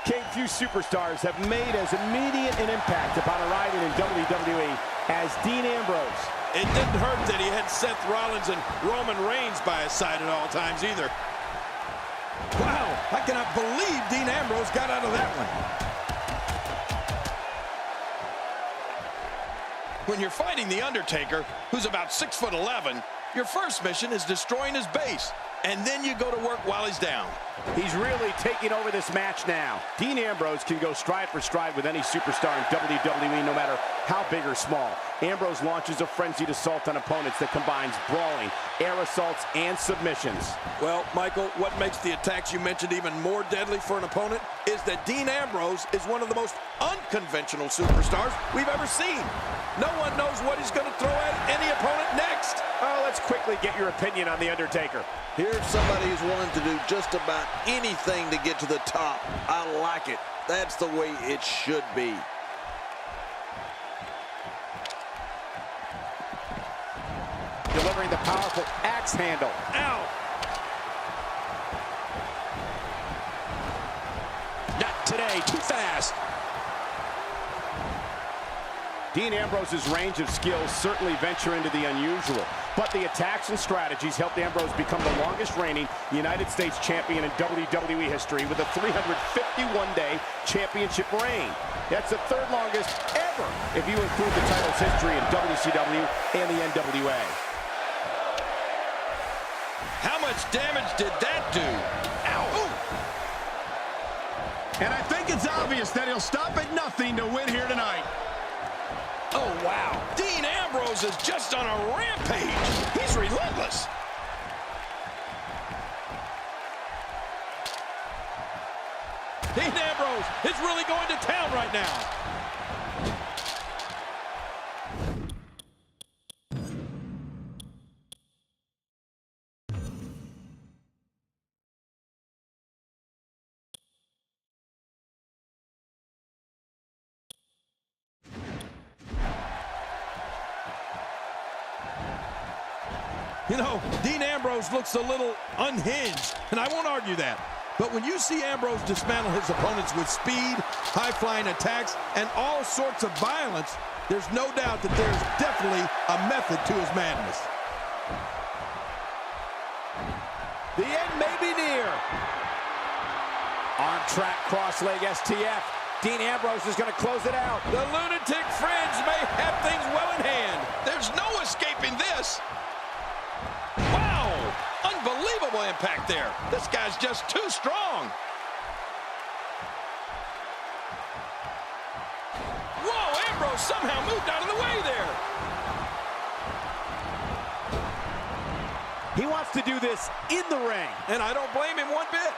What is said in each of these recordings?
King, few superstars have made as immediate an impact upon arriving in WWE as Dean Ambrose. It didn't hurt that he had Seth Rollins and Roman Reigns by his side at all times either. Wow, I cannot believe Dean Ambrose got out of that one. When you're fighting The Undertaker, who's about 6'11", your first mission is destroying his base, and then you go to work while he's down. He's really taking over this match now. Dean Ambrose can go stride for stride with any superstar in WWE, no matter how big or small. Ambrose launches a frenzied assault on opponents that combines brawling, air assaults, and submissions. Well, Michael, what makes the attacks you mentioned even more deadly for an opponent is that Dean Ambrose is one of the most unconventional superstars we've ever seen. No one knows what he's going to throw at any opponent next. Oh, let's quickly get your opinion on The Undertaker. Here's somebody who's willing to do just about anything to get to the top. I like it. That's the way it should be. Delivering the powerful axe handle. Ow! Not today, too fast. Dean Ambrose's range of skills certainly venture into the unusual, but the attacks and strategies helped Ambrose become the longest reigning United States champion in WWE history with a 351-day championship reign. That's the third longest ever if you include the title's history in WCW and the NWA. How much damage did that do? Ow! Ooh. And I think it's obvious that he'll stop at nothing to win here tonight. Oh, wow. Dean Ambrose is just on a rampage. He's relentless. Dean Ambrose is really going to town right now. You know, Dean Ambrose looks a little unhinged, and I won't argue that. But when you see Ambrose dismantle his opponents with speed, high-flying attacks, and all sorts of violence, there's no doubt that there's definitely a method to his madness. The end may be near. Arm track, cross-leg STF. Dean Ambrose is going to close it out. The lunatic fringe may have things well in hand. There's no escaping this. Wow! Unbelievable impact there. This guy's just too strong. Whoa, Ambrose somehow moved out of the way there. He wants to do this in the ring. And I don't blame him one bit.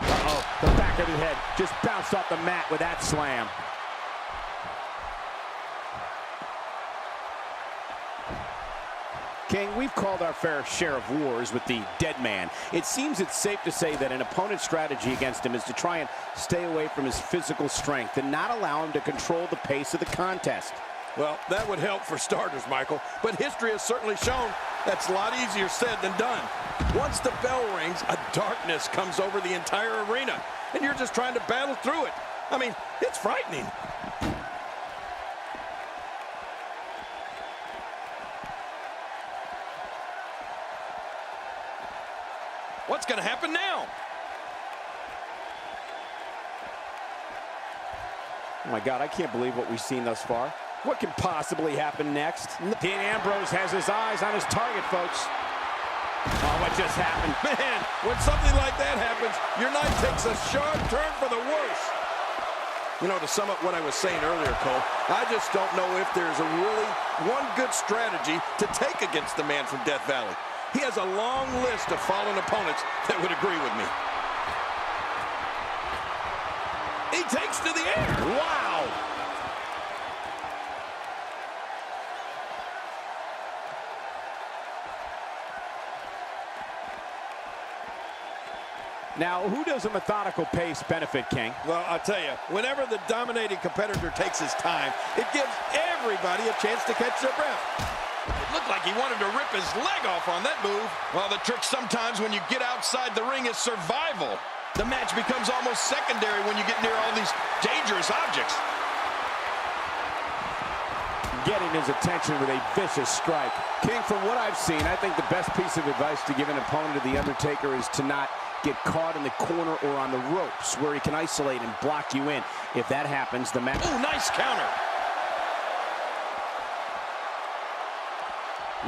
Uh-oh, the back of the head just bounced off the mat with that slam. King, we've called our fair share of wars with the dead man. It seems it's safe to say that an opponent's strategy against him is to try and stay away from his physical strength and not allow him to control the pace of the contest. Well, that would help for starters, Michael. But history has certainly shown that's a lot easier said than done. Once the bell rings, a darkness comes over the entire arena, and you're just trying to battle through it. I mean, it's frightening. What's going to happen now? Oh my God, I can't believe what we've seen thus far. What can possibly happen next? Dean Ambrose has his eyes on his target, folks. Oh, what just happened? Man, when something like that happens, your night takes a sharp turn for the worse. You know, to sum up what I was saying earlier, Cole, I just don't know if there's a really one good strategy to take against the man from Death Valley. He has a long list of fallen opponents that would agree with me. He takes to the air. Wow! Now, who does a methodical pace benefit, King? Well, I'll tell you, whenever the dominating competitor takes his time, it gives everybody a chance to catch their breath. It looked like he wanted to rip his leg off on that move. Well, the trick sometimes when you get outside the ring is survival. The match becomes almost secondary when you get near all these dangerous objects. Getting his attention with a vicious strike. King, from what I've seen, I think the best piece of advice to give an opponent of The Undertaker is to not get caught in the corner or on the ropes where he can isolate and block you in. If that happens, the match... Oh, nice counter.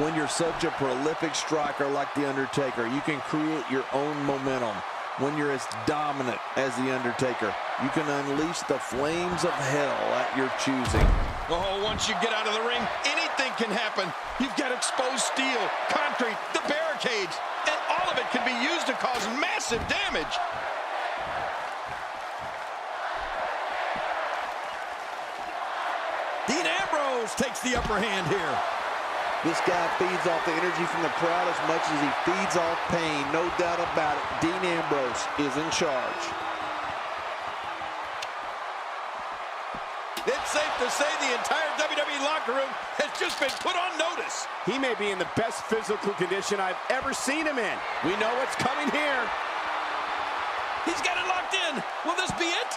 When you're such a prolific striker like The Undertaker, you can create your own momentum. When you're as dominant as The Undertaker, you can unleash the flames of hell at your choosing. Oh, once you get out of the ring, anything can happen. You've got exposed steel, concrete, the barricades, and all of it can be used to cause massive damage. Dean Ambrose takes the upper hand here. This guy feeds off the energy from the crowd as much as he feeds off pain. No doubt about it. Dean Ambrose is in charge. It's safe to say the entire WWE locker room has just been put on notice. He may be in the best physical condition I've ever seen him in. We know what's coming here. He's got it locked in. Will this be it?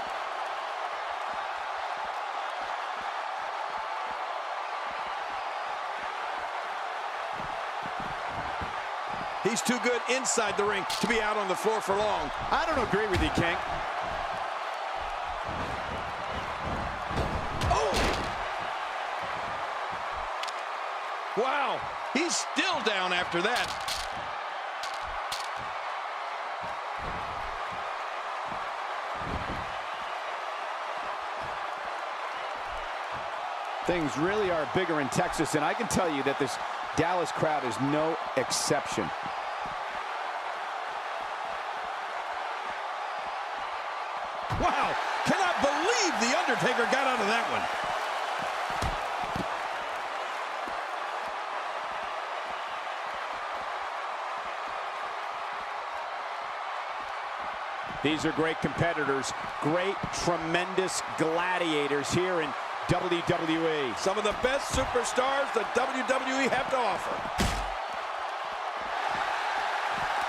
He's too good inside the ring to be out on the floor for long. I don't agree with you, King. Wow, he's still down after that. Things really are bigger in Texas, and I can tell you that this Dallas crowd is no exception. Wow, cannot believe The Undertaker got out of that one. These are great competitors, great, tremendous gladiators here in WWE. Some of the best superstars the WWE have to offer.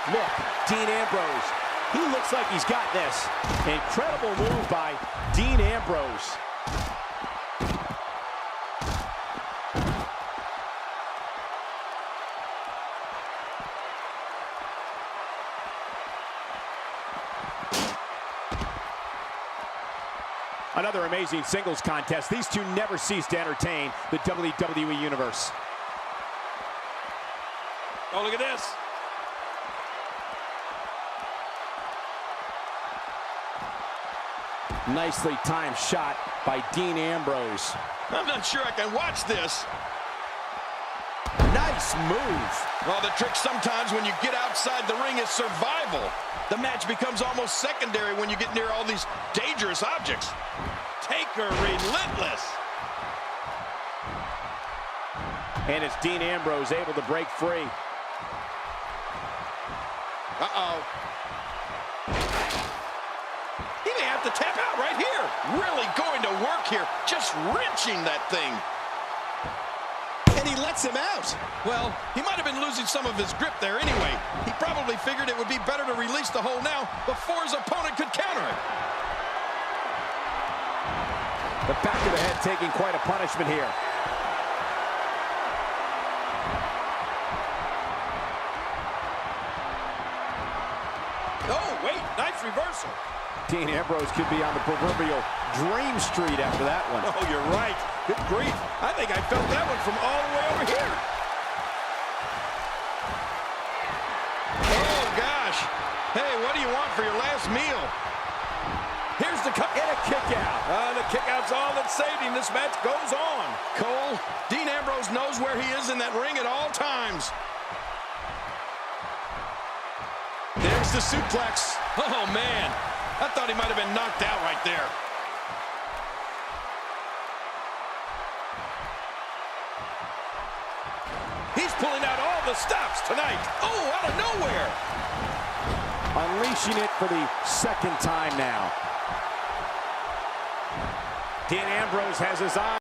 Look, Dean Ambrose. He looks like he's got this. Incredible move by Dean Ambrose. Another amazing singles contest. These two never cease to entertain the WWE Universe. Oh, look at this. Nicely timed shot by Dean Ambrose. I'm not sure I can watch this. Nice move. Well, the trick sometimes when you get outside the ring is survival. The match becomes almost secondary when you get near all these dangerous objects. Taker relentless. And it's Dean Ambrose able to break free. Uh-oh. He may have to tap out right here. Really going to work here. Just wrenching that thing. And he lets him out. Well, he might have been losing some of his grip there anyway. He probably figured it would be better to release the hold now before his opponent could counter it. The back of the head taking quite a punishment here. Oh, wait, nice reversal. Dean Ambrose could be on the proverbial dream street after that one. Oh, you're right. Good grief. I think I felt that one from all the way over here. Oh, gosh. Hey, what do you want for your last meal? Here's the cut and a kick out. The kick out's all that's saved him. This match goes on. Cole, Dean Ambrose knows where he is in that ring at all times. There's the suplex. Oh, man. I thought he might have been knocked out right there. He's pulling out all the stops tonight. Oh, out of nowhere. Unleashing it for the second time now. Dean Ambrose has his eye.